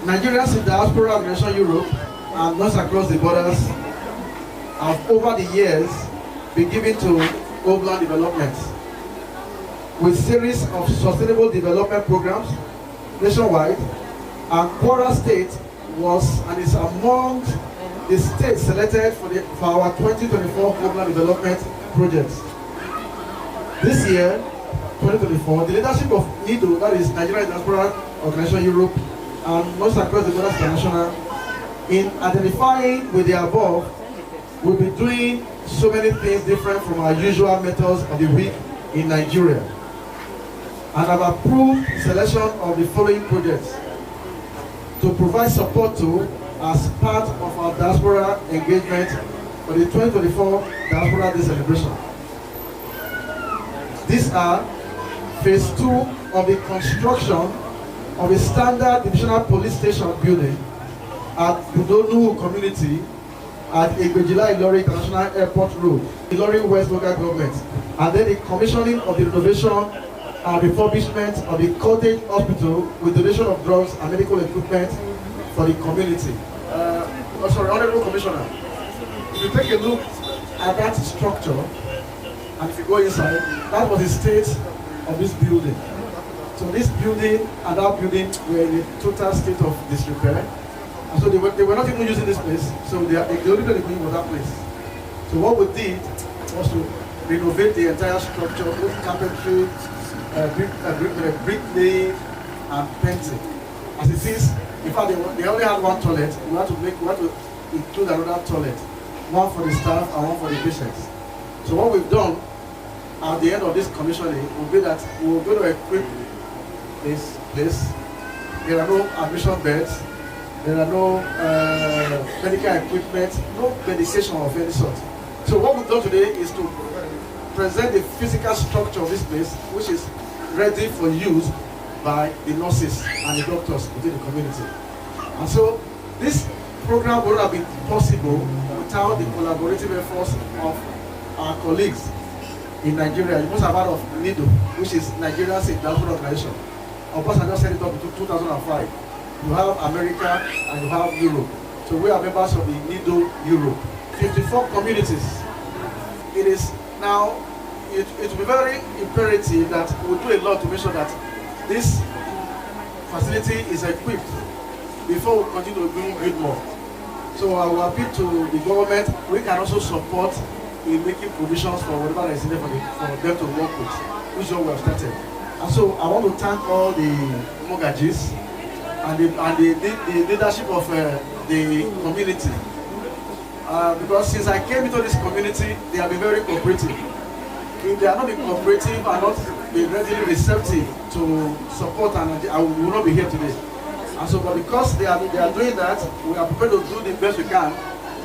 Nigerians in Diaspora Organization Europe and those across the borders have over the years been given to urban development with series of sustainable development programs nationwide, and Kwara State was and is among the states selected for our 2024 urban development projects. This year, 2024, the leadership of Nidoe, that is Nigerian Diaspora Organization Europe, and most across the borders international, in identifying with the above, we'll be doing so many things different from our usual methods of the week in Nigeria. And I've approved selection of the following projects to provide support to as part of our diaspora engagement for the 2024 Diaspora Day celebration. These are phase 2 of the construction of a standard divisional police station building at Budo Nuhu Community at Egbejila Ilorin International Airport Road, Ilorin West Local Government, and then the commissioning of the renovation and refurbishment of the cottage hospital with donation of drugs and medical equipment for the community. Honorable Commissioner, if you take a look at that structure, and if you go inside, that was the state of this building. So this building and that building were in a total state of disrepair. And so they were not even using this place. So the only place they were was that place. So what we did was to renovate the entire structure, both carpentry, bricklaying, and painting. As it is, in fact, they only had one toilet. We had to include another toilet, one for the staff and one for the patients. So what we've done at the end of this commissioning will be that we will go to equip this place. There are no admission beds, there are no medical equipment, no medication of any sort. So what we've done today is to present the physical structure of this place, which is ready for use by the nurses and the doctors within the community. And so this program would have been possible without the collaborative efforts of our colleagues in Nigeria. You must have heard of Nidoe, which is Nigerians in Diaspora Organization. Of course, I just set it up in 2005. You have America and you have Europe. So we are members of the Nidoe Europe. 54 communities. It is now, it will be very imperative that we do a lot to make sure that this facility is equipped before we continue to build more. So I will appeal to the government. We can also support in making provisions for whatever is needed for them to work with, which is what we have started. And so I want to thank all the Mogajis and the leadership of the community. Because since I came into this community, they have been very cooperative. If they are not being cooperative and not being readily receptive to support, and I will not be here today. And so, but because they are doing that, we are prepared to do the best we can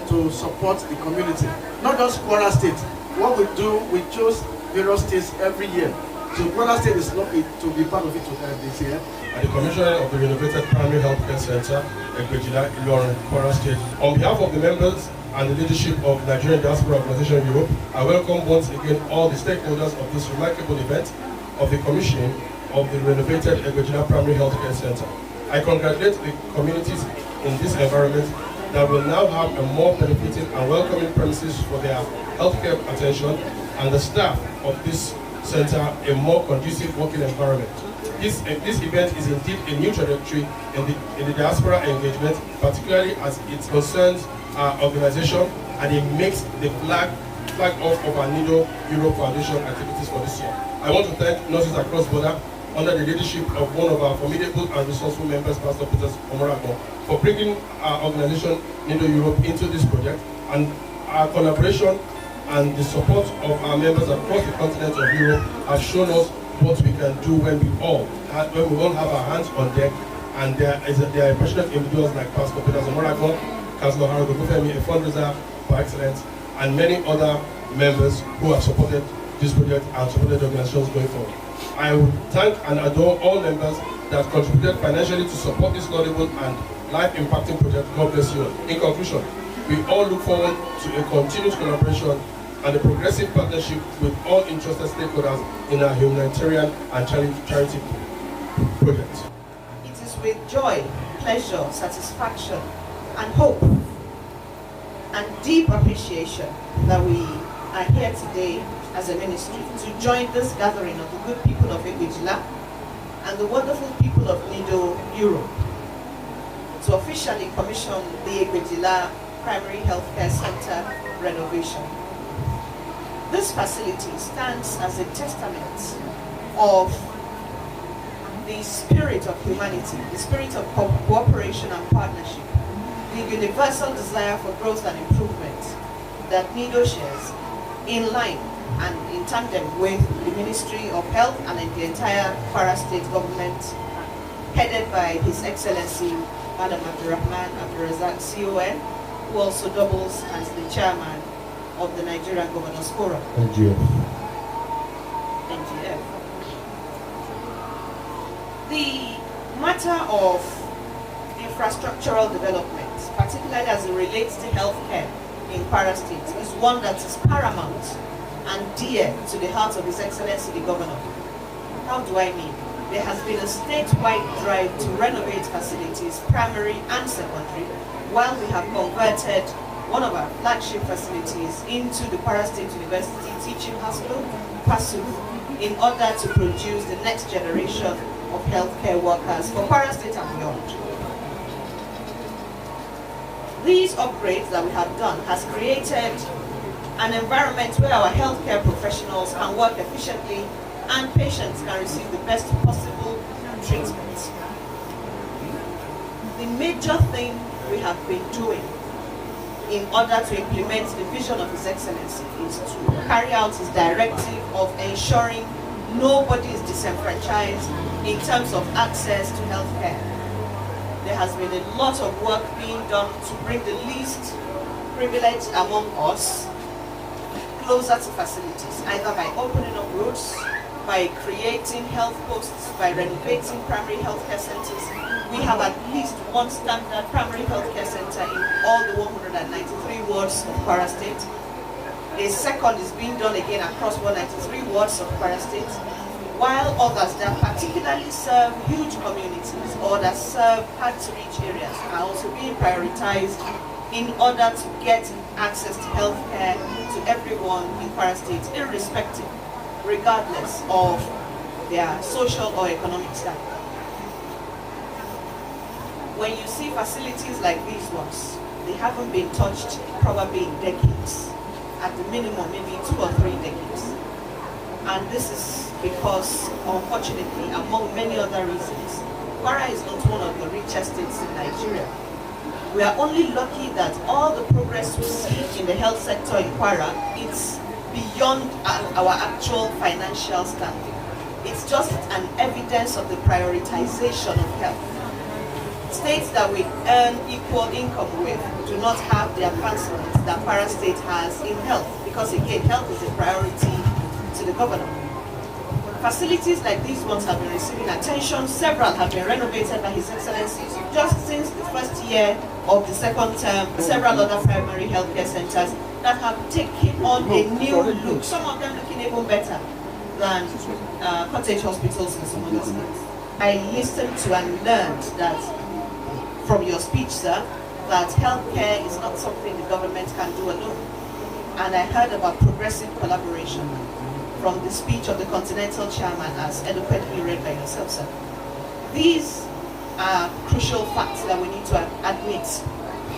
to support the community. Not just Kwara State. What we do, we choose various states every year. So Kwara State is lucky to be part of it this year. At the commissioning of the renovated primary health care center, Egbejila, Ilorin, Kwara State, on behalf of the members and the leadership of Nigerian Diaspora Organization Europe, I welcome once again all the stakeholders of this remarkable event of the commissioning of the renovated Egbejila Primary Health Care Center. I congratulate the communities in this environment that will now have a more benefiting and welcoming premises for their healthcare attention, and the staff of this center a more conducive working environment. This event is indeed a new trajectory in the diaspora engagement, particularly as it concerns our organization, and it makes the flag off of our Nidoe Europe Foundation activities for this year. I want to thank nurses across border under the leadership of one of our formidable and resourceful members, Pastor Peter Omorago, for bringing our organization Nidoe Europe into this project, and our collaboration and the support of our members across the continent of Europe have shown us what we can do when we all have our hands on deck, and there are passionate individuals like Pastor Peter Omorago, Councillor Harold Gofemi, a fundraiser by excellence, and many other members who have supported this project and supported the organizations going forward. I would thank and adore all members that contributed financially to support this laudable and life-impacting project. God bless you all. In conclusion, we all look forward to a continuous collaboration and a progressive partnership with all interested stakeholders in our humanitarian and charity projects. It is with joy pleasure, satisfaction, and hope, and deep appreciation that we are here today as a ministry to join this gathering of the good people of Egbejila and the wonderful people of Nidoe, Europe, to officially commission the Egbejila Primary Healthcare Center renovation. This facility stands as a testament of the spirit of humanity, the spirit of cooperation and partnership, the universal desire for growth and improvement that Nidoe shares, in line and in tandem with the Ministry of Health and the entire Kwara State government, headed by His Excellency Madam Abdurrahman Abdurazak CON, who also doubles as the chairman of the Nigerian Governors Forum. NGF. The matter of infrastructural development, particularly as it relates to healthcare in Kwara State, is one that is paramount and dear to the heart of His Excellency the Governor. How do I mean? There has been a statewide drive to renovate facilities, primary and secondary, while we have converted one of our flagship facilities into the Kwara State University Teaching Hospital, PASU, in order to produce the next generation of healthcare workers for Kwara State and beyond. These upgrades that we have done has created an environment where our healthcare professionals can work efficiently and patients can receive the best possible treatment. The major thing we have been doing in order to implement the vision of His Excellency is to carry out his directive of ensuring nobody is disenfranchised in terms of access to healthcare. There has been a lot of work being done to bring the least privileged among us closer to facilities, either by opening up roads, by creating health posts, by renovating primary healthcare centers. We have at least one standard primary healthcare center in all the 193 wards of Kwara State. A second is being done again across 193 wards of Kwara State, while others that particularly serve huge communities or that serve hard-to-reach areas are also being prioritized in order to get access to healthcare to everyone in Kwara State, irrespective, regardless of their social or economic status. When you see facilities like these ones, they haven't been touched probably in decades, at the minimum maybe 2 or 3 decades. And this is because, unfortunately, among many other reasons, Kwara is not one of the richest states in Nigeria. We are only lucky that all the progress we see in the health sector in Kwara, it's beyond our actual financial standing. It's just an evidence of the prioritization of health. States that we earn equal income with do not have the advancements that Kwara State has in health, because again, health is a priority to the governor. Facilities like these ones have been receiving attention. Several have been renovated by His Excellency. Just since the first year of the second term, several other primary healthcare centers that have taken on a new look, some of them looking even better than cottage hospitals in some other states. I listened to and learned that from your speech, sir, that healthcare is not something the government can do alone. And I heard about progressive collaboration from the speech of the Continental Chairman, as eloquently read by yourself, sir. These are crucial facts that we need to admit.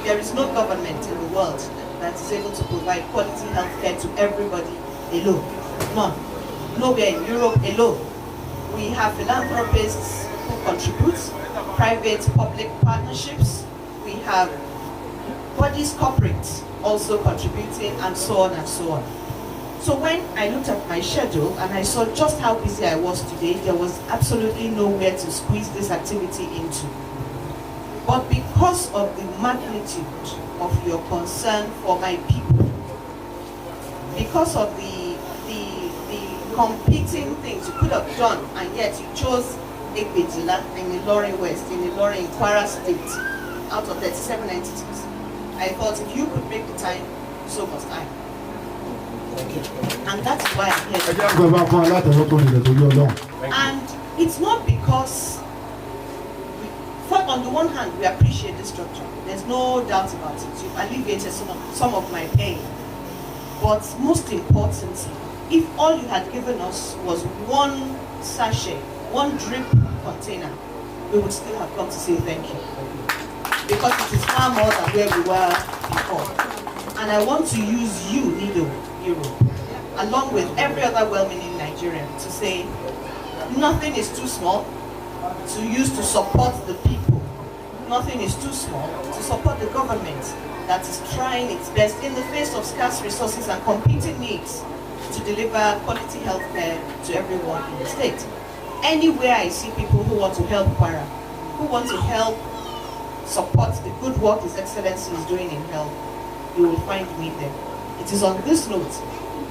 There is no government in the world that is able to provide quality healthcare to everybody alone. None. Nowhere in Europe alone. We have philanthropists who contribute, private-public partnerships. We have bodies corporate also contributing, and so on and so on. So when I looked at my schedule and I saw just how busy I was today, there was absolutely nowhere to squeeze this activity into. But because of the magnitude of your concern for my people, because of the competing things you could have done, and yet you chose Egbejila in Ilorin West, in Ilorin, in Kwara State, out of 37 entities. I thought if you could make the time, so must I. And that's why I'm here. And it's not because on the one hand, we appreciate this structure. There's no doubt about it. You've alleviated some of my pain. But most importantly, if all you had given us was one sachet, one drip container, we would still have come to say thank you. Because it is far more than where we were before. And I want to use you, Nidoe, Europe, along with every other well-meaning Nigerian, to say nothing is too small to use to support the people. Nothing is too small to support the government that is trying its best in the face of scarce resources and competing needs to deliver quality health care to everyone in the state. Anywhere I see people who want to help Kwara, who want to help support the good work His Excellency is doing in health, you will find me there. It is on this note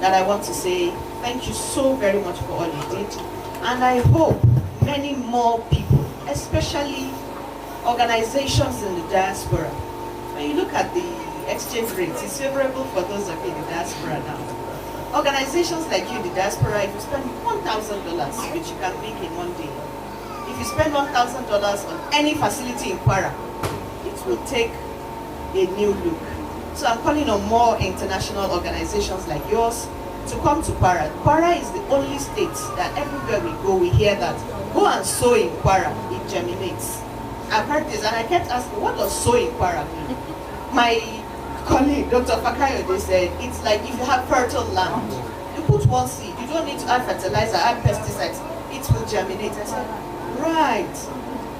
that I want to say thank you so very much for all you did. And I hope many more people, especially organizations in the diaspora, when you look at the exchange rates, it's favorable for those of you in the diaspora now. Organizations like you in the diaspora, if you spend $1,000, which you can make in one day, if you spend $1,000 on any facility in Kwara, it will take a new look. So I'm calling on more international organizations like yours to come to Kwara. Kwara is the only state that everywhere we go, we hear that, go and sow in Kwara, it germinates. I've heard this and I kept asking, what does sow in Kwara mean? My colleague, Dr. Fakayode, said, it's like if you have fertile land, you put one seed, you don't need to add fertilizer, add pesticides, it will germinate. I said, right,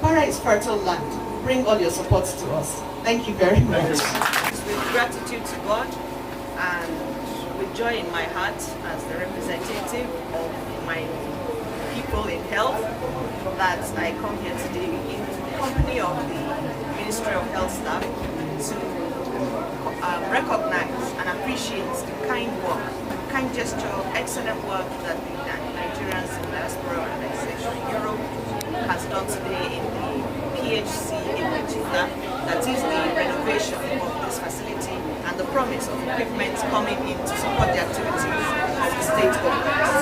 Kwara is fertile land. Bring all your support to us. Thank you very much. With gratitude to God and with joy in my heart as the representative of my people in health, that I come here today in company of the Ministry of Health staff to recognize and appreciate the kind work, kind gesture, excellent work that the Nigerians in Diaspora Organization Europe has done today in the PHC Egbejila, that is the renovation of this facility and the promise of equipment coming in to support the activities of the state government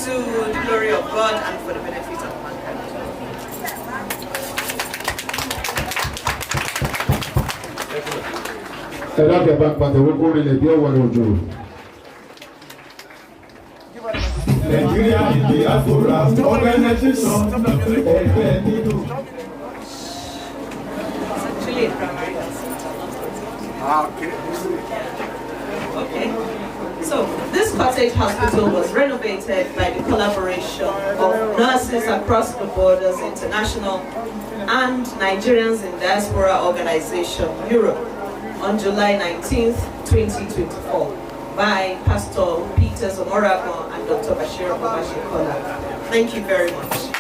to the glory of God and for the benefit of mankind. Nigeria in Diaspora Organization Nidoe. Actually, a primary health center. Okay. So this cottage hospital was renovated by the collaboration of nurses across the borders, international, and Nigerians in Diaspora Organization Europe on July 19th, 2024 by Pastor Peter Zomoragon and Dr. Bashir Obashikola. Thank you very much.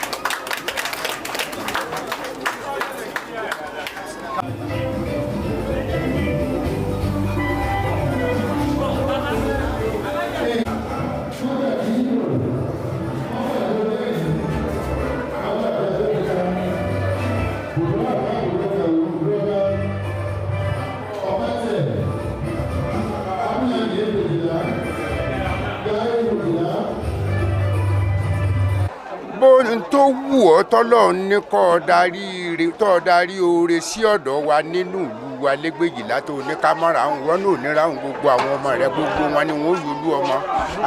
bóun tó wù ọ́ tọ́lọ́run ní kọ́ darí oore sí ọ̀dọ̀ wa nínú ìlú wa l'Egbejila tó ní ká mọ́ra àwọn wọn náà ní ráhùn gbogbo àwọn ọmọ rẹ gbogbo wọn ni wọ́n yòlú ọmọ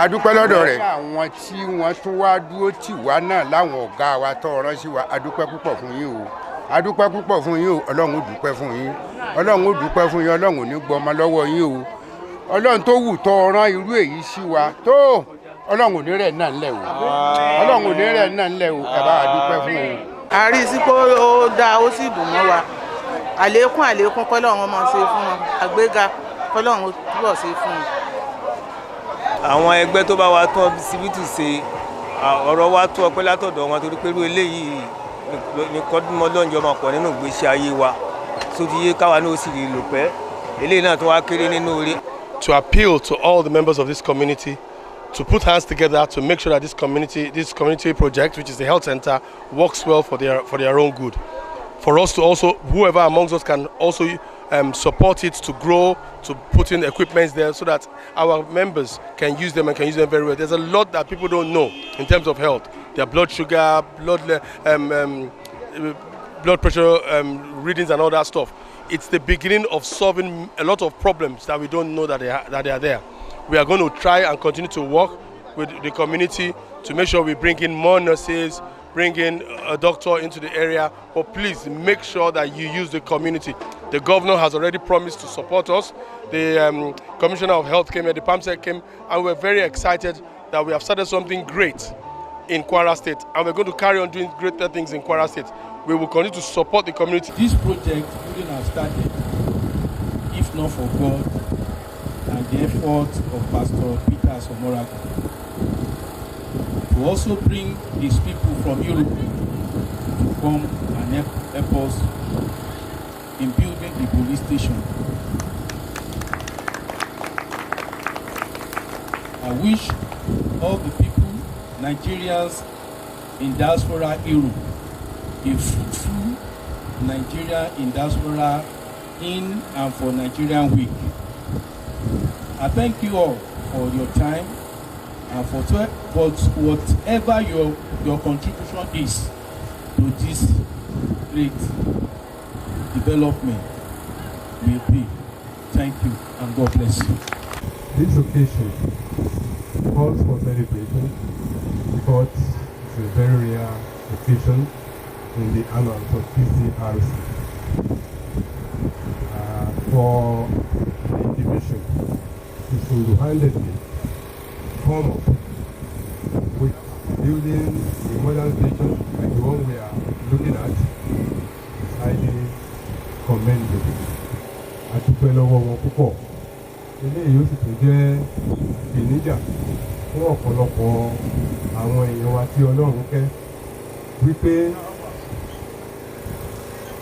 adúpẹ́ lọ́dọ̀ rẹ̀. àwọn tí wọ́n tún wá dúró tì wá náà láwọn ọ̀gá wa tó rán sí wa adúpẹ́ púpọ̀ fún yín o adúpẹ́ púpọ̀ fún yín o ọlọ́run ó dúpẹ́ fún yín ọlọ́run ó dúpẹ́ fún yín ọlọ́run ò ní gbọmọ lọ́wọ́ yín o ọlọ́run tó wù tó rán irú èyí sí wa tó ọlọ́run ò ní rẹ̀ náà ńlẹ̀ o ọlọ́run ò ní rẹ̀ náà ńlẹ̀ o ẹ bá wa dúpẹ́ fún o. a rí sí pé ó dáa ó sì dùn mọ́ wa àlékún kọ́lọ́run máa ṣe fún wọn àgbéga kọ́lọ́run túbọ̀ ṣe fún wọn. àwọn ẹgbẹ́ tó bá wa tún ọsibítù ṣe ọ̀rọ̀ wa tó ọpẹ́ látọ̀dọ̀ wọn torí pé irú eléyìí ní kọ́dúnmọ́lọ́njọ́ máa pọ̀ nínú ìgbésí ayé wa sóti yé káwa náà ó sì rí lò pẹ́ eléyìí náà tó wá kéré nínú orí. To appeal to all the members of this community to put hands together to make sure that this community project, which is the health center, works well for their own good. For us to also, whoever amongst us can also support it to grow, to put in equipment there so that our members can use them and can use them very well. There's a lot that people don't know in terms of health. Their blood sugar, blood pressure readings and all that stuff. It's the beginning of solving a lot of problems that we don't know that they are there. We are going to try and continue to work with the community to make sure we bring in more nurses, bring in a doctor into the area, but please make sure that you use the community. The governor has already promised to support us. The Commissioner of Health came here, the PAMSEC came, and we're very excited that we have started something great in Kwara State, and we're going to carry on doing greater things in Kwara State. We will continue to support the community. This project wouldn't have started if not for God and the effort of Pastor Peter Somoraga to also bring these people from Europe to come and help us in building the police station. I wish all the people, Nigerians in diaspora Europe, a fruitful Nigeria in diaspora in and for Nigerian week. I thank you all for your time and for whatever your contribution is to this great development will be. Thank you and God bless you. This occasion calls for celebration because it's a very rare occasion in the annals of PCRC. For the division to single-handedly come up with building a modern station like the one we are looking at is highly commendable. A dúpẹ́ lọ́wọ́ wọn púpọ̀. Eléyìí ó sì tún jẹ́ ìpèníjà fún ọ̀pọ̀lọpọ̀ àwọn èèyàn wa tí Ọlọ́run kẹ́ wípé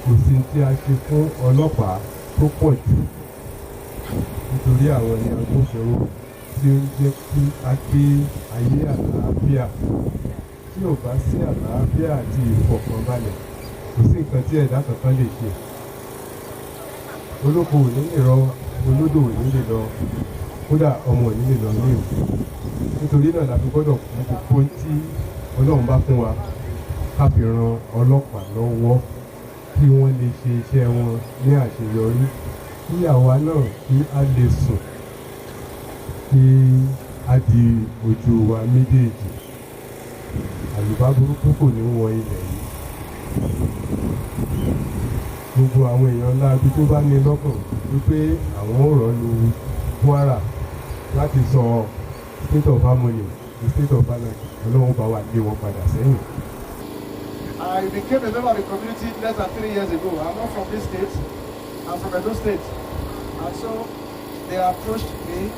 kò sí tí a ṣe fún ọlọ́pàá tó pọ̀ jù nítorí àwọn èèyàn tó ṣòro tí ó ń jẹ́ kí a gbé ayé àlàáfíà. Tí ò bá sí àlàáfíà àti ìfọ̀kànbalẹ̀, kò sí nǹkan tí ẹ̀dá kankan lè ṣe. Olóko ò ní lè rọ, olódò ò ní lè lọ, kódà ọmọ ò ní lè lọ ní ìwé. Nítorí náà la fi gbọ́dọ̀ kú gbogbo tí Ọlọ́run bá fún wa ká fi ran ọlọ́pàá lọ́wọ́ kí wọ́n lè ṣe iṣẹ́ wọn ní àṣeyọrí, kí àwa náà kí a lè sùn, kí a di ojú wa méjèèjì. Àlùbá burúkú kò ní wọ ilẹ̀ yìí. Gbogbo àwọn èèyàn ńlá bí tó bá ní lọ́kàn wípé àwọn ò rọ́ lu Kwara láti sọ state of harmony the state of balance, Ọlọ́run bá wa lé wọn padà sẹ́yìn. I became a member of the community less than 3 years ago. I'm not from this state. I'm from Edo State. And so they approached me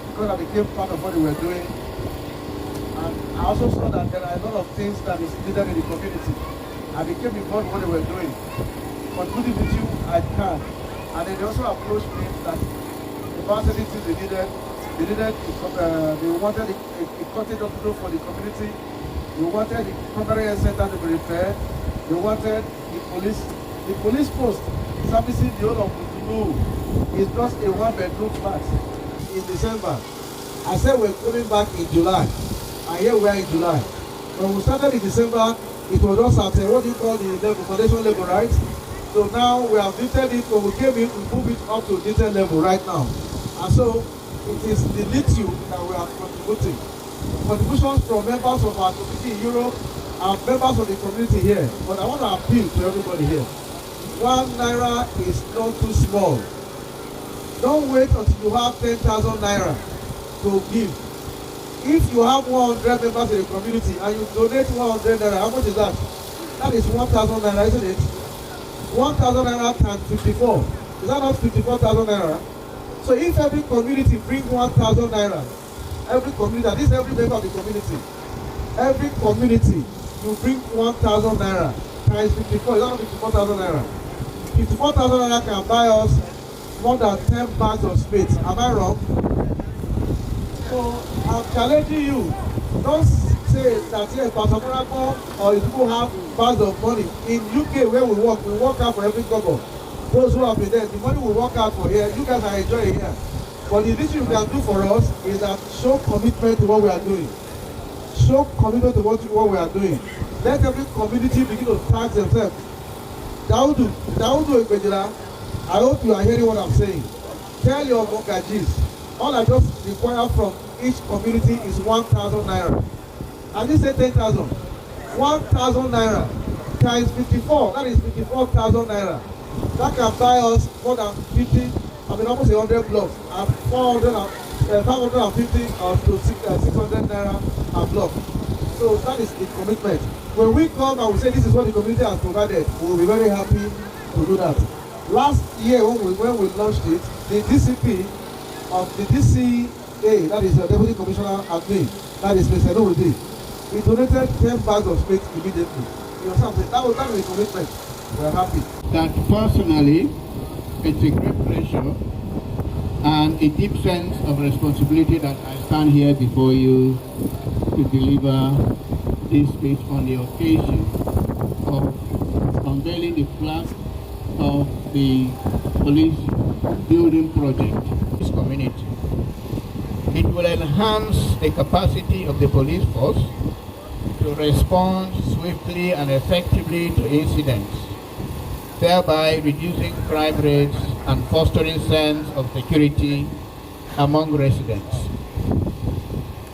because I became part of what they were doing. And I also saw that there are a lot of things that is needed in the community. I became involved in what they were doing. Contributing with you, I can. And then they also approached me that the facilities they needed, they wanted a cottage hospital for the community. They wanted the primary center to be repaired. They wanted the police post servicing the whole of Budo Nuhu is just a one-bedroom flat. In December, I said we're coming back in July, and here we are in July. When we started in December, it was just at what you call the level, foundation level, right? So now we have lifted it. When we came in, we moved it up to detail level right now. And so it is the lithium that we are contributing. Contributions from members of our community in Europe and members of the community here. But I want to appeal to everybody here. 1 naira is not too small. Don't wait until you have 10,000 naira to give. If you have 100 members in the community and you donate 100 naira, how much is that? That is 1,000 naira, isn't it? 1,000 naira times 54. Is that not 54,000 naira? So if every community brings 1,000 naira, every community, that is every member of the community, every community, you bring 1,000 naira times 54. Is that not 54,000 naira? 54,000 naira can buy us more than 10 bags of spades. Am I wrong? So I'm challenging you. Don't say that yes, Pastor Miracle or if people have bags of money. In UK where we work out for every couple. Those who have been there, the money we work out for here, you guys are enjoying here. But the thing you can do for us is that show commitment to what we are doing. Show commitment to what we are doing. Let every community begin to tax themselves. Daudu Egbejila, I hope you are hearing what I'm saying. Tell your Mokajis, all I just require from each community is 1,000 naira. I didn't say 10,000. 1,000 naira times 54, that is 54,000 naira. That can buy us more than 50, almost 100 blocks at 550 to 600 naira a block. So that is the commitment. When we come and we say this is what the community has provided, we will be very happy to do that. Last year when we launched it, the DCP of the DCA, that is the Deputy Commissioner Admin, that is Mr. Nidoe, he donated 10 bags of spades immediately. You know something? That was the commitment. We are happy. That personally, it's a great pleasure and a deep sense of responsibility that I stand here before you to deliver this speech on the occasion of unveiling the flag of the police building project in this community. It will enhance the capacity of the police force to respond swiftly and effectively to incidents, thereby reducing crime rates and fostering sense of security among residents.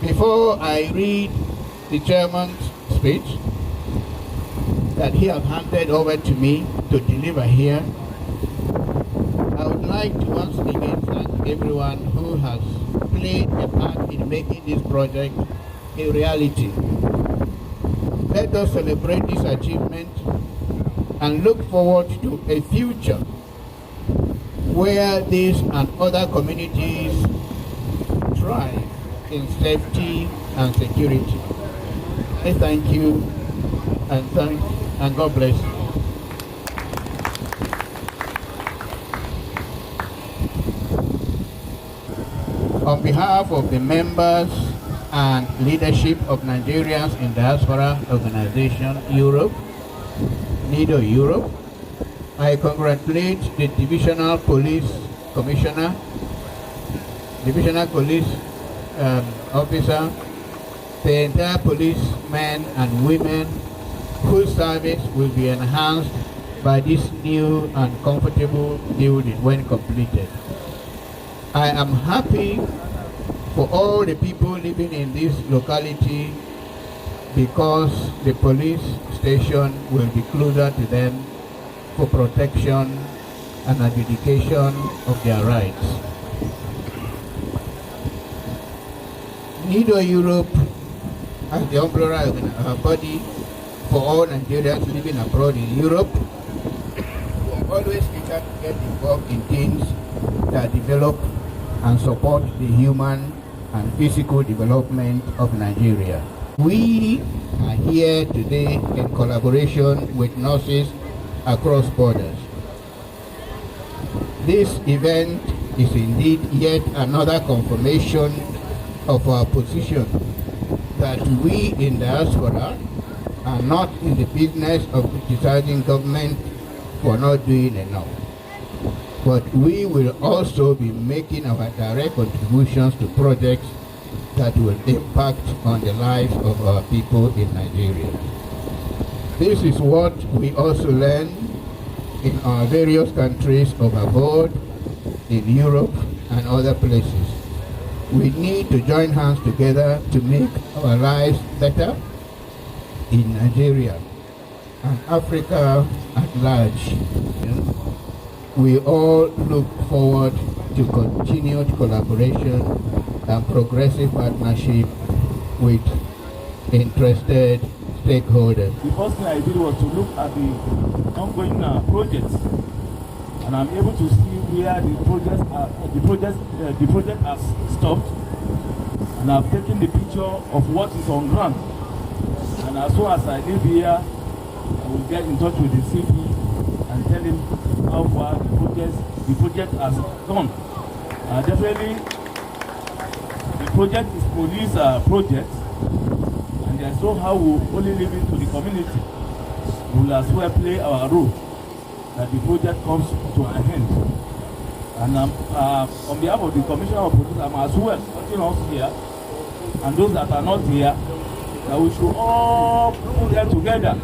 Before I read the chairman's speech that he has handed over to me to deliver here, I would like to once again thank everyone who has played a part in making this project a reality. Let us celebrate this achievement and look forward to a future where this and other communities thrive in safety and security. I thank you and God bless you. On behalf of the members and leadership of Nigerians in Diaspora Organization Europe, Nidoe Europe, I congratulate the Divisional Police Commissioner, Divisional Police Officer, the entire policemen and women whose service will be enhanced by this new and comfortable building when completed. I am happy for all the people living in this locality because the police station will be closer to them for protection and adjudication of their rights. Nidoe Europe, as the umbrella body for all Nigerians living abroad in Europe, will always eager to get involved in things that develop and support the human and physical development of Nigeria. We are here today in collaboration with nurses across borders. This event is indeed yet another confirmation of our position that we in diaspora are not in the business of criticizing government for not doing enough. But we will also be making our direct contributions to projects that will impact on the lives of our people in Nigeria. This is what we also learn in our various countries of abroad, in Europe and other places. We need to join hands together to make our lives better in Nigeria and Africa at large. We all look forward to continued collaboration and progressive partnership with interested stakeholders. The first thing I did was to look at the ongoing projects, and I'm able to see where the project has stopped, and I've taken the picture of what is on ground. And as soon as I leave here, I will get in touch with the CP and tell him how far the project has gone. Definitely, the project is police project, and there's no how we only leave it to the community. We will as well play our role that the project comes to an end. And on behalf of the Commissioner of Police, I'm as well watching us here, and those that are not here, that we should all put them together,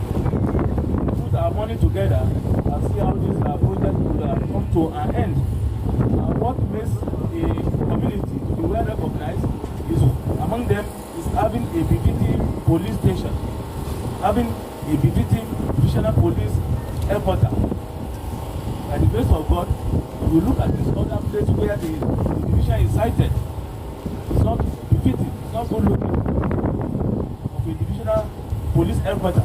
put our money together and see how this project will come to an end. And what makes a community to be well recognized is among them is having a BVT police station, having a BVT Divisional Police headquarters. By the grace of God, we look at this other place where the division is sited. It's not befitting, it's not good looking of a Divisional Police headquarters.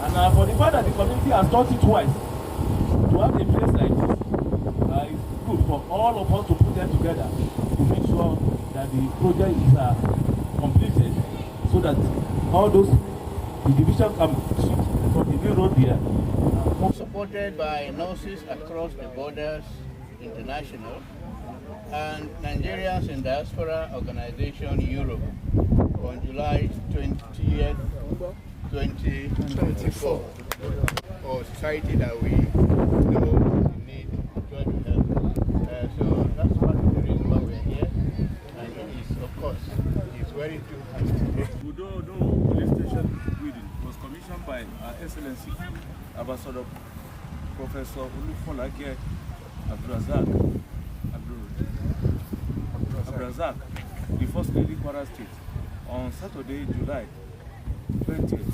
And for the fact that the community has thought it twice to have a place like this, it's good for all of us to put them together to make sure that the project is completed, so that all those the division can shift from the main road here. Supported by nurses across the borders, international, and Nigerians in Diaspora Organization Europe on July 20th, 2024. For society that we know need try to help. So that's part of the reason why we're here, and it is, of course, it's very true. Budo Nuhu Police Station building was commissioned by Our Excellency Ambassador Professor Olufolake Abdrazak, the First Lady Kwara State, on Saturday, July 20th,